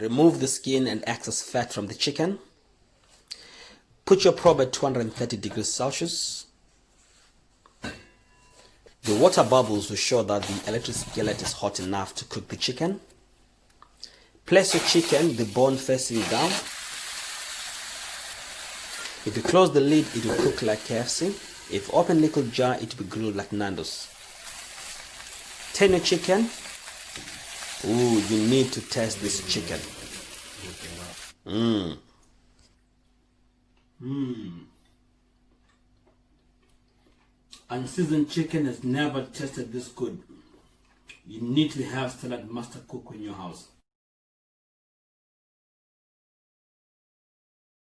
Remove the skin and excess fat from the chicken. Put your probe at 230 degrees Celsius. The water bubbles will show that the electric skillet is hot enough to cook the chicken. Place your chicken, the bone facing down. If you close the lid, it will cook like KFC. If you open little jar, it will be grilled like Nando's. Turn your chicken. Ooh, you need to taste this chicken. Unseasoned chicken has never tasted this good. You need to have salad master cook in your house.